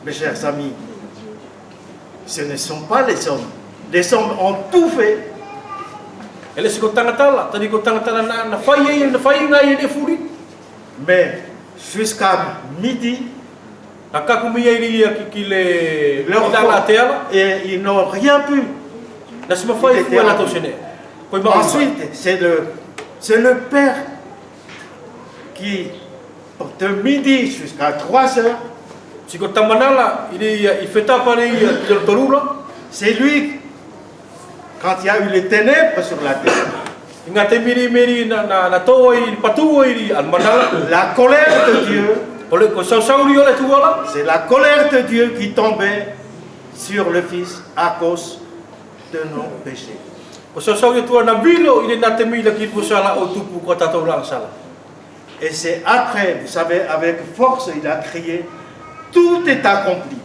mes chers amis, ce ne sont pas les hommes. Les hommes ont tout fait. Mais jusqu'à midi, et ils n'ont rien pu. Ensuite, c'est le Père qui, de midi jusqu'à 3 heures, c'est lui, quand il y a eu les ténèbres sur la terre, la colère de Dieu, c'est la colère de Dieu qui tombait sur le Fils à cause de nos péchés. Et c'est après, vous savez, avec force, il a crié, tout est accompli.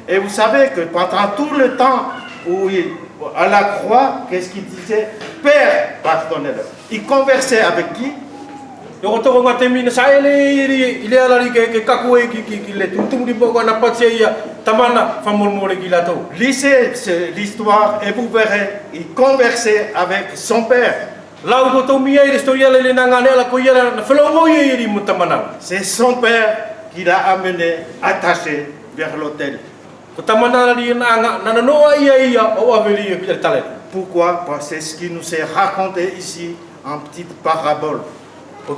Et vous savez que pendant tout le temps où à la croix, qu'est-ce qu'il disait? Père, pardonnez-le. Il conversait avec qui? Lisez l'histoire et vous verrez, il conversait avec son Père. C'est son Père qui l'a amené attaché vers l'autel. Pourquoi? Parce que c'est ce qui nous est raconté ici en petite parabole. Il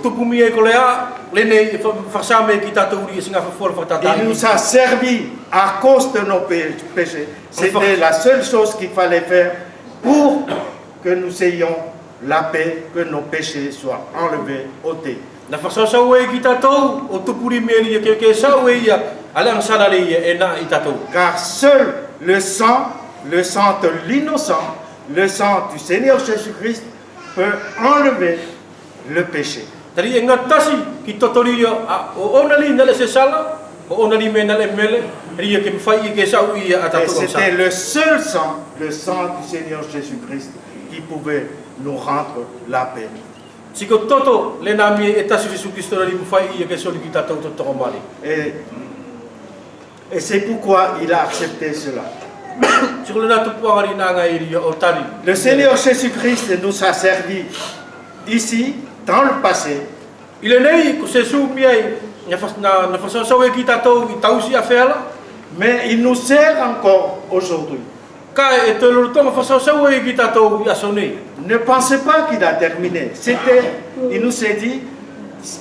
nous a servi à cause de nos péchés. C'était la seule chose qu'il fallait faire pour que nous ayons la paix, que nos péchés soient enlevés, ôtés. Car seul le sang de l'innocent, le sang du Seigneur Jésus-Christ peut enlever le péché. Et c'était le seul sang, le sang du Seigneur Jésus-Christ, qui pouvait nous rendre la paix. Et c'est pourquoi il a accepté cela. Le Seigneur Jésus-Christ nous a servi ici, dans le passé. Mais il nous sert encore aujourd'hui. Ne pensez pas qu'il a terminé. Il nous a dit,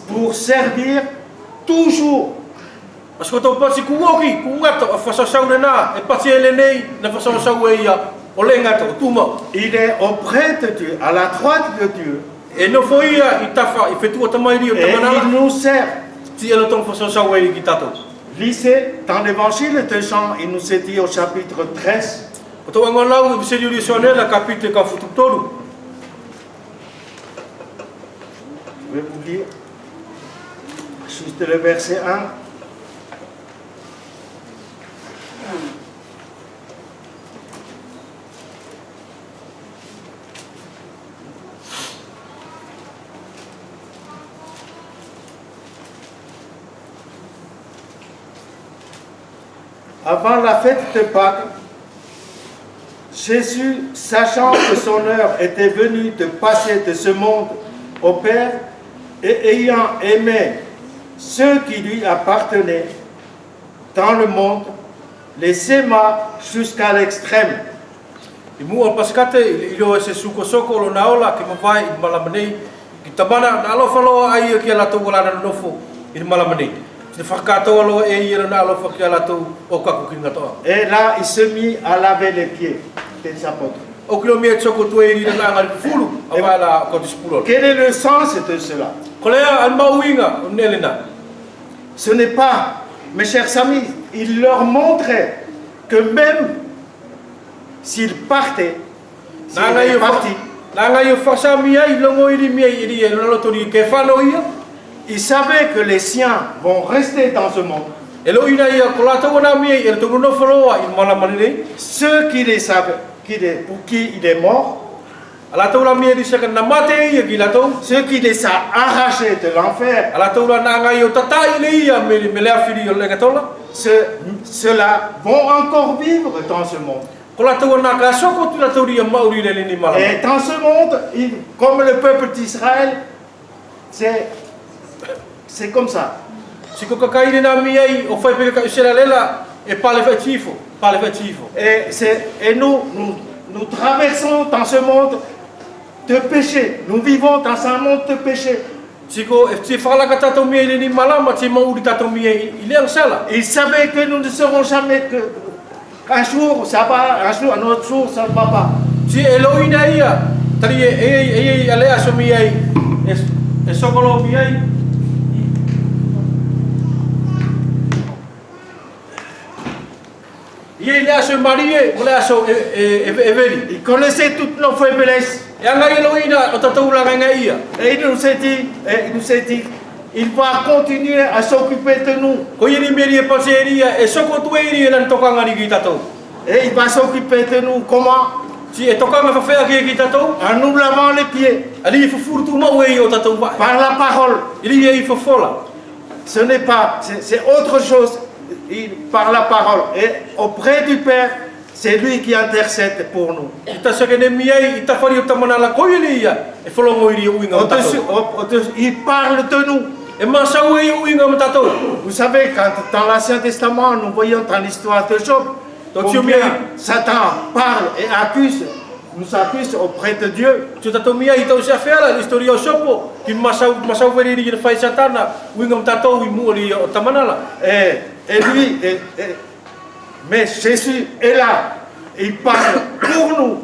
pour servir toujours. Il est auprès de Dieu, à la droite de Dieu. Et il nous sert. Lisez dans l'évangile de Jean, il nous est dit au chapitre 13. Je vais vous lire juste le verset 1. Avant la fête de Pâques, Jésus, sachant que son heure était venue de passer de ce monde au Père, et ayant aimé ceux qui lui appartenaient dans le monde, les aima jusqu'à l'extrême. Et là, il se mit à laver les pieds des apôtres. Quel est le sens de cela? Ce n'est pas, mes chers amis, il leur montrait que même s'ils partaient, s'ils partaient, ils savaient que les siens vont rester dans ce monde. Ceux qui les savent, pour qui il est mort, Alatou la mie di sekan na mate ia ki latou. Ce qui les a arrachés de l'enfer, Alatou la na ngai o tatai le ia me le afiri o le katola. ceux-là vont encore vivre dans ce monde. Ko latou na ka soko tu latou ria mauri le ni mala. Et dans ce monde, comme le peuple d'Israël, c'est comme ça. Siko ka kai na mi ai o fai pe ka usela lela e pale fa tifo, pale fa tifo. Et nous traversons dans ce monde de péché. Nous vivons dans un monde de péché. Siko e ti fala ka tatou mi le ni mala ma ti mauri tatou mi i le sala. Ils savaient que nous ne serons jamais qu'un jour ça va, un autre jour ça ne va pas. Si Eloina ia, tari e ale aso mi ai, e sokolo mi ai. Ie le aso Marie, le aso Everi. Il connaissait toutes nos faiblesses. E anga Eloina o tatou la nga ia. Et il nous a dit, il va continuer à s'occuper de nous. Ko ini meri e paseria e soko tueri e lan tokanga ni ki tatou. Et il va s'occuper de nous comment? Si e tokanga fa fea ki tatou, En nous lavant les pieds, ali fu furtu mau e o tatou va. par la parole. Ili e fa fola. Ce n'est pas, c'est autre chose. Par la parole. Et auprès du Père, c'est lui qui intercède pour nous. Ita sakene mi ai ita fari o tamana la ko ili ia e folongo iri o inga o tatou. Il parle de nous. E masau e o inga o tatou. Vous savez, quand dans l'Ancien Testament, nous voyons dans l'histoire de Job, combien Satan parle et nous accuse auprès de Dieu. Tu tatou mi ai tau se afela historia o sopo ki masau veri iri fai satana o inga o tatou I mu ori o tamana la. Et lui, mais Jésus est là. Il parle pour nous.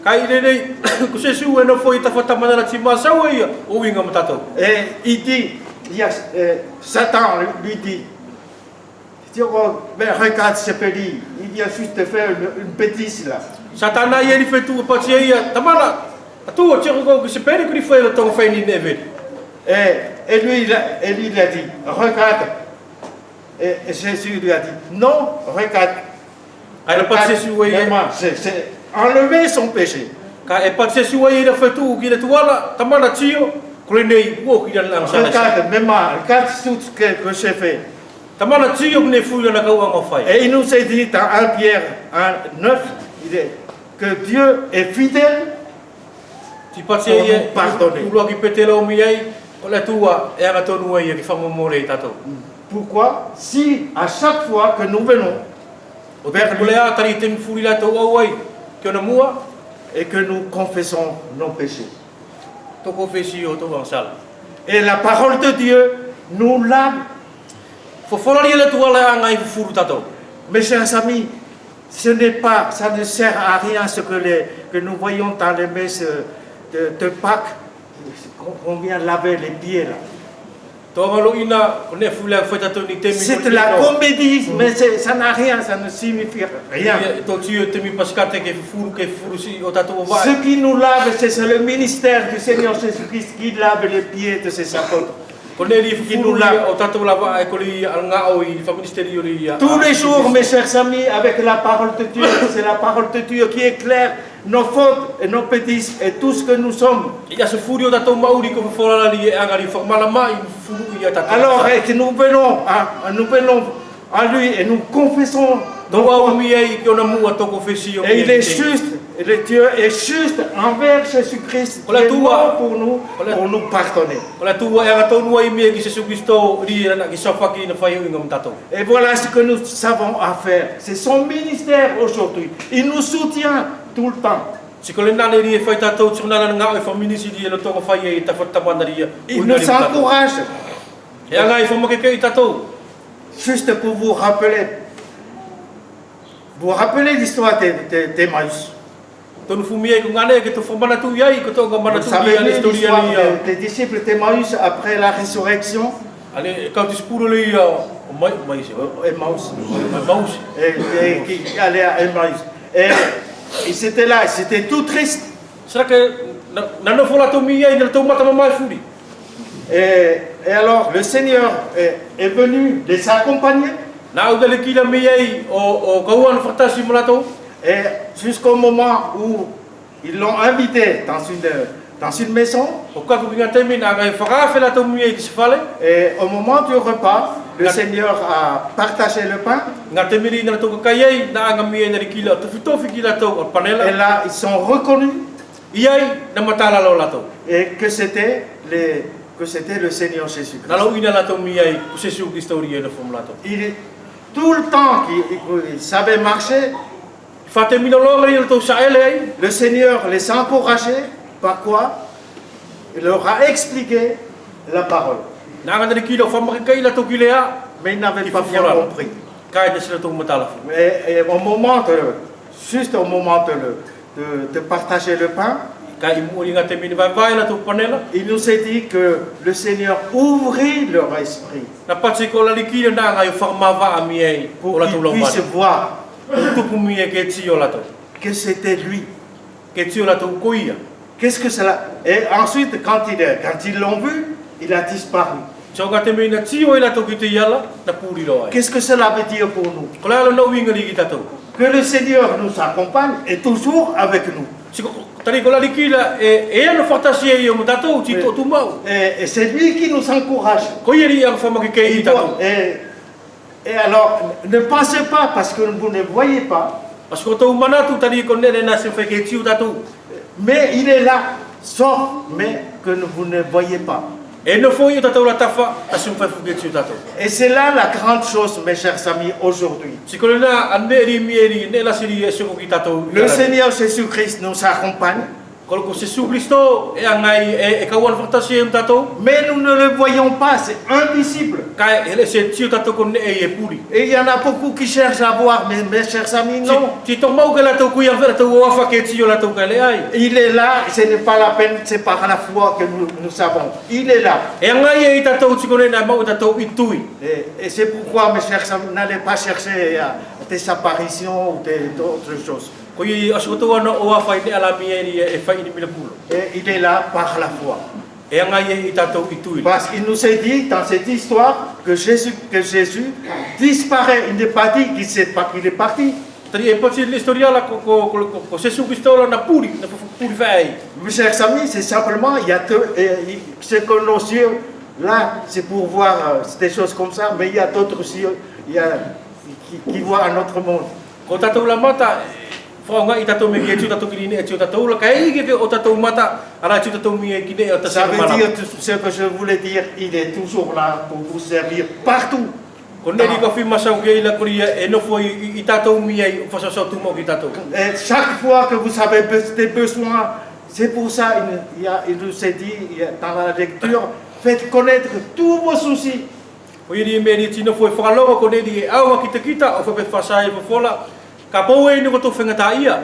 Kai nei ku se su e no foi ta fata mana ti masau ia o inga o tatou. Et il dit, Satan lui dit, mais regarde ce petit, il vient juste de faire une bêtise là. Satana ia ni fetu o pati ia tamana. Atu o tiro ko se pere ku ni foi o tonga fai ni neve. Et lui, il a dit, regarde. Et Jésus lui a dit, non, regarde. Ai pas se su ia. C'est enlever son péché. Ka e pas se su ia na fetu ki le tuala tamana tio ko le nei o ki la sala. Regarde tout ce que j'ai fait. Tamana tio ne fu na ka o fai. Et il nous a dit dans 1 Pierre 1:9, que Dieu est fidèle pour nous pardonner. Pourquoi? Si à chaque fois que nous venons vers lui et que nous confessons nos péchés, et la parole de Dieu nous lave. Mes chers amis, ça ne sert à rien ce que nous voyons dans les messes de Pâques, qu'on vient laver les pieds là. C'est de la comédie, mais ça n'a rien, ça ne signifie rien. Ce qui nous lave, c'est le ministère du Seigneur Jésus-Christ qui lave les pieds de ses apôtres. Qui nous lave. Tous les jours, mes chers amis, avec la parole de Dieu, c'est la parole de Dieu qui éclaire nos fautes et nos bêtises et tout ce que nous sommes. Alors que nous venons à lui et nous confessons. Et il est juste, et le Dieu est juste envers Jésus-Christ, qui est mort pour nous pardonner. Et voilà ce que nous savons à faire. C'est son ministère aujourd'hui. Il nous soutient tout le temps. Il nous encourage. Juste pour vous rappeler. Vous rappelez l'histoire d'Emmaüs. Vous savez l'histoire des disciples d'Emmaüs après la résurrection. Emmaüs. Et qui allait à Emmaüs. Et ils étaient là, ils étaient tout tristes. Et alors le Seigneur est venu les accompagner. Et jusqu'au moment où Ils l'ont invité dans une maison. O ka ku ngai temi na ngai whakawhi la tau mie ki se whale. Et au moment du repas, le Seigneur a partagé le pain. Ngā te miri na tau kakaiei na anga mie na rikila o tawhitofi ki la tau o panela. Et là, ils sont reconnus. Iai na matala lo la tau. Et que c'était le Seigneur Jésus-Christ. Na lau ina la tau mie ai ku se siu Kristo ri e na wham la tau. Tout le temps qu'il savait marcher, Whate minolonga i la tau saele ai. le Seigneur les encourageait. Par quoi? Il leur a expliqué la parole. Na anga na rikila o whamakai la tau ki lea. Mais ils n'avaient Qui pas faut bien faire. compris. Kai na sila tau matala fu. Et juste au moment de partager le pain, Kai i mua i ngā te mini vai la tau panela. il nous a dit que le Seigneur ouvrit leur esprit Na pati ko la rikila na ngai whamava a mie ai o pour la tau qu'ils lau puissent mani. voir Tupu mie ke ti o la tau. que c'était lui. Ke ti o la tau koia. Qu'est-ce que cela? Et ensuite, quand ils l'ont vu, il a disparu. So ngā te mini na ti o i la tau ki te iala na pūri lo ai. Qu'est-ce que cela veut dire pour nous? Ko la alo na uinga li ki tatou. Que le Seigneur nous accompagne et toujours avec nous. Siko tari ko la rikila e ana whatasi e o mo tatou ti to tu mau. Et c'est lui qui nous encourage. Ko iri ang whamaki Et, i tatou. et alors, ne pensez pas, parce que vous ne voyez pas, As ko tau manatu tari ko nere na se whake ti o tatou. mais il est là, sauf, mais que vous ne voyez pas. E no foi o tatou la tafa asu whake ti o tatou. Et c'est là la grande chose, mes chers amis, aujourd'hui. Siko le na ane ri mi eri ne la siri e soko ki tatou. Le Seigneur Jésus-Christ nous accompagne, Ko ko se su Kristo e angai e kawan whatasi e o tatou. mais nous ne le voyons pas, c'est invisible. Kai ele se ti o tatou ko ne e puri. Et il y en a beaucoup qui cherchent à voir, mais mes chers amis, non. Ti to mau ke la tau kuia vera tau o whake ti o la tau ka le ai. Il est là, ce n'est pas la peine, c'est par la foi que nous savons. Il est là. E angai e i tatou tiko ne na mau tatou i tui. Et c'est pourquoi, mes chers amis, n'allez pas chercher des apparitions ou d'autres choses. Ko i asoto ana o whai ne ala mi eri e whai ni mila pulo. Et il est là par la foi. E angai e i tatou i tui. Parce qu'il nous est dit dans cette histoire que Jésus disparaît. Il n'est pas dit qu'il est parti. Tari e pati l'historia la ko se su Kristo la na puri vai. Mes chers amis, c'est simplement, ce que nos yeux, là, c'est pour voir des choses comme ça, mais il y a d'autres yeux qui voient un autre monde. Ko tatou la mata whaonga i tatou me ki e tiu tatou ki ne e tiu tatou la kai ke o tatou mata ara tiu tatou mi e ki ne o Ça tatou veut mana. dire ce que je voulais dire, il est toujours là pour vous servir partout. Ko ne ri ka fi masau ke ila koria e no foi i tatou mi e o fasasau tu mo ki tatou. Et chaque fois que vous avez des besoins, c'est pour ça il nous est dit dans la lecture, faites connaître tous vos soucis. Ko iri me ri tino foi whakalonga ko ne ri e aua ki te kita o whape whasai o whola. Ka pou e ni ko tō whengata ia.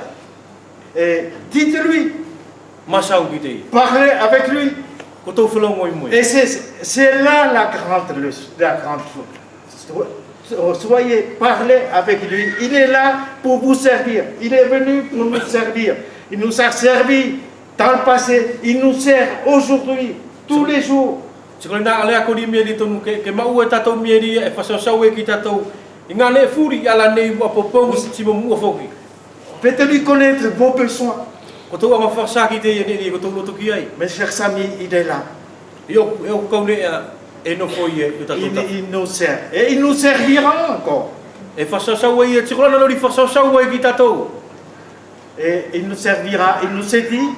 Et dites-lui, Masau ki te i. parlez avec lui. Ko tō whalongo i mui. Et c'est là la grande chose. Soyez, parlez avec lui. Il est là pour vous servir. Il est venu pour nous servir. Il nous a servi dans le passé. Il nous sert aujourd'hui, tous les jours. Siko na alea ko ri me ri tonu ke mau e tatou mi ri e whasasau e ki tatou. I ngā ne furi ala nei mua popongu si mo mua foki. Faites-lui connaître vos besoins. Ko tō anga whasa ki te i ne ri ko tō loto ki ai. Mes chers amis, il est là. I o kaune e no foi e o tatou ta. Il nous sert. Et il nous servira encore. E whasasau e tiko lana lori whasasau e ki tatou. Et il nous servira. Il nous est dit,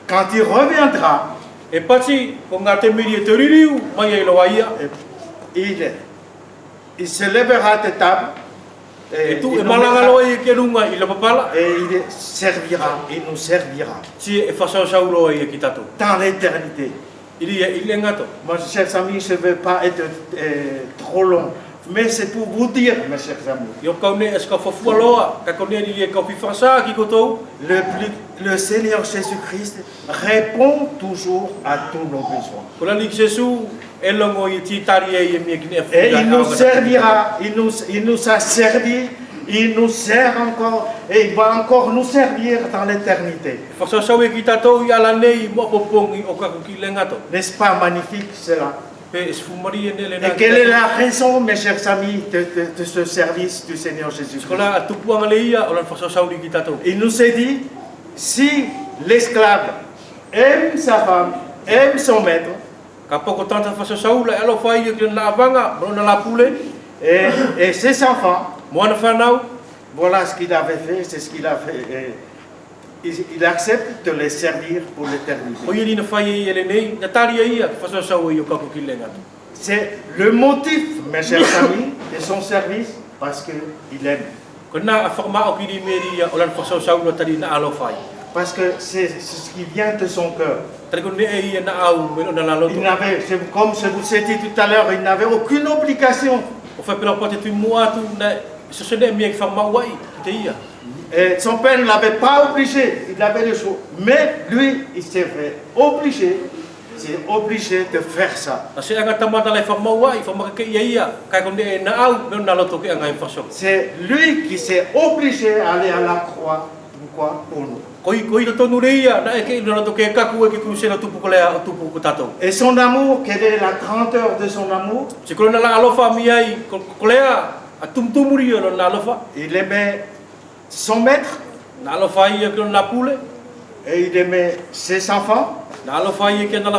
quand il reviendra, E pati ko ngā te miri e te ririu mai e loa ia. il se lèvera de table. E tu e malanga loa i ke runga i la papala. Et il servira. Il nous servira. Si e whasasau loa i ki tatou. Dans l'éternité. Iri e ile ngato. Moi, chers amis, je ne veux pas être trop long. Mais c'est pour vous dire, mes chers amis. I o kaune e ska whafua loa. Ka kaune ri e kau pi whasa ki kotou. Le Seigneur Jésus-Christ répond toujours à tous nos besoins. Ko lani ki Jesu e longo i ti tari e mie ki ne e Et il nous servira, il nous a servi, il nous sert encore, et il va encore nous servir dans l'éternité. Whasasau e ki tatou i ala nei mo popongi o kaku ki le ngato. N'est-ce pas magnifique cela? Pe esfumari e nele Et na. quelle est la raison, mes chers amis, de ce service du Seigneur Jésus-Christ? Ko la atupuanga le ia o lan whasasau ri ki tatou. Il nous a dit, si l'esclave aime sa femme, aime son maître, Ka poko tanta faso saula e alo fai ke na avanga, mo na la pule, et ses enfants, mo na fanau, voilà ce qu'il avait fait, c'est ce qu'il a fait. Et il accepte de les servir pour l'éternité. o yeli na fai ele nei, na tari ia ke faso sau i o ka ko kilenga. C'est le motif, mes chers amis, de son service, parce qu'il aime. Ko na afirma o ki meri ia o lan faso saula tari na alo fai. Parce que c'est ce qui vient de son cœur. Tari ko ne ia na au me na la loto. Il n'avait, comme je vous ai dit tout à l'heure, il n'avait aucune obligation. O fai pela pote tu moatu na se se ne mi fa mawai te ia. Et son père ne l'avait pas obligé, il avait le choix. Mais lui, il s'est fait obligé, c'est obligé de faire ça. Na se anga tamata lai fa mawai fa maka ia ka ko ne na au me na loto ke anga faso. C'est lui qui s'est obligé à aller à la croix. Pourquoi? Pour nous. Koi tonu reia na e ke na loto ke kaku e ke ku se na tupu ko le tupu ko tato. Et son amour, quelle est la grandeur de son amour? Se ko na la alofa mi ai ko le a tumtumuri o na alofa. Il aimait son maître Na alofa ia ke na pule. et il aimait ses enfants. Na alofa ia ke na